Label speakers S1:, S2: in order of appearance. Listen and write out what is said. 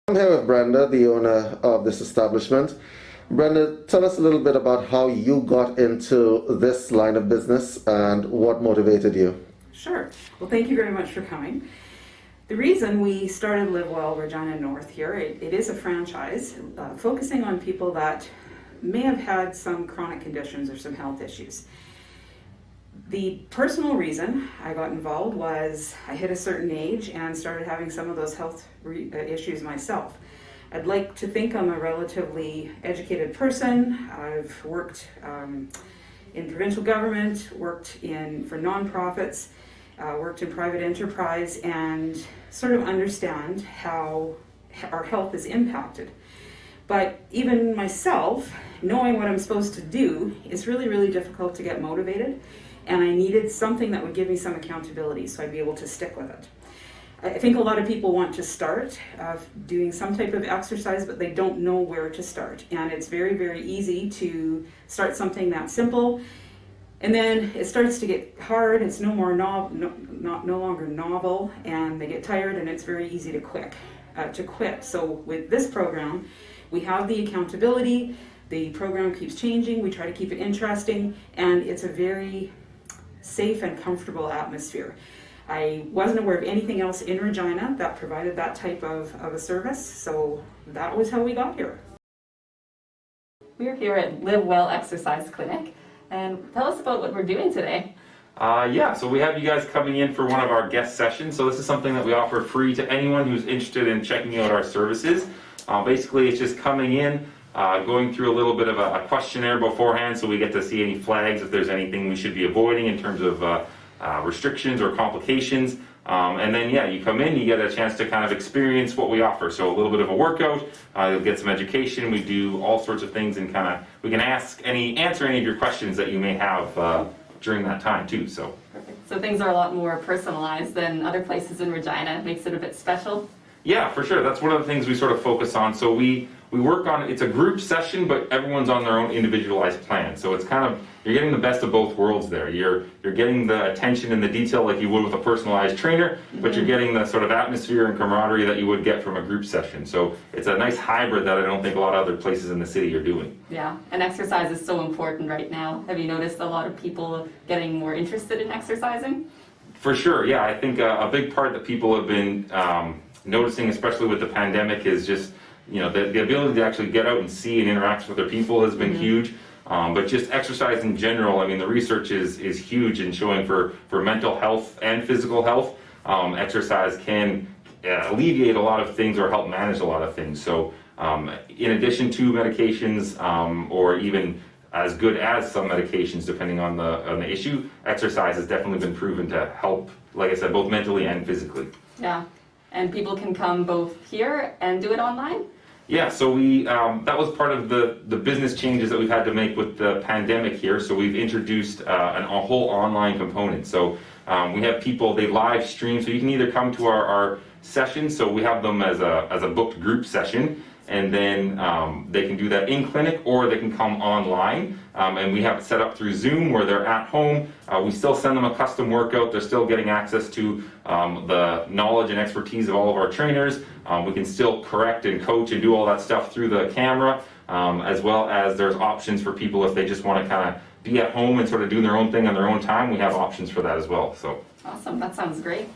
S1: I'm here with Brenda, the owner of this establishment. Brenda, tell us a little bit about how you got into this line of business and what motivated you.
S2: Sure. Well, thank you very much for coming. The reason we started Live Well Regina North here, it is a franchise focusing on people that may have had some chronic conditions or some health issues. The personal reason I got involved was I hit a certain age and started having some of those health issues myself. I'd like to think I'm a relatively educated person. I've worked in provincial government, worked for nonprofits, worked in private enterprise, and sort of understand how our health is impacted. But even myself, knowing what I'm supposed to do, it's really, really difficult to get motivated. And I needed something that would give me some accountability so I'd be able to stick with it. I think a lot of people want to start doing some type of exercise, but they don't know where to start. And it's very, very easy to start something that simple, and then it starts to get hard. It's no longer novel, and they get tired, and it's very easy to quit. So with this program, we have the accountability. The program keeps changing. We try to keep it interesting, and it's a very safe and comfortable atmosphere. I wasn't aware of anything else in Regina that provided that type of a service, so that was how we got here.
S3: We're here at Live Well Exercise Clinic, and tell us about what we're doing today.
S4: So we have you guys coming in for one of our guest sessions. So this is something that we offer free to anyone who's interested in checking out our services. Basically, it's just coming in, going through a little bit of a questionnaire beforehand, so we get to see any flags, if there's anything we should be avoiding in terms of restrictions or complications. And then, you come in, you get a chance to kind of experience what we offer. So a little bit of a workout, you'll get some education. We do all sorts of things, and we can answer any of your questions that you may have during that time too. So.
S3: Perfect. So things are a lot more personalized than other places in Regina. It makes it a bit special.
S4: Yeah, for sure. That's one of the things we sort of focus on. So we work on, it's a group session, but everyone's on their own individualized plan. So it's kind of, you're getting the best of both worlds there. You're getting the attention and the detail like you would with a personalized trainer, but you're getting the sort of atmosphere and camaraderie that you would get from a group session. So it's a nice hybrid that I don't think a lot of other places in the city are doing.
S3: Yeah, and exercise is so important right now. Have you noticed a lot of people getting more interested in exercising?
S4: For sure, yeah. I think a big part that people have been noticing, especially with the pandemic, is just the ability to actually get out and see and interact with other people has been huge. But just exercise in general, I mean, the research is huge in showing for mental health and physical health, exercise can alleviate a lot of things or help manage a lot of things. So in addition to medications, or even as good as some medications, depending on the issue, exercise has definitely been proven to help, like I said, both mentally and physically.
S3: Yeah, and people can come both here and do it online?
S4: Yeah, so we that was part of the business changes that we've had to make with the pandemic here. So we've introduced a whole online component. So we have people, they live stream, so you can either come to our sessions, so we have them as a booked group session, and then they can do that in clinic, or they can come online, and we have it set up through Zoom where they're at home. We still send them a custom workout. They're still getting access to the knowledge and expertise of all of our trainers. We can still correct and coach and do all that stuff through the camera, as well as there's options for people if they just want to kind of be at home and sort of do their own thing on their own time. We have options for that as well. So
S3: awesome, that sounds great.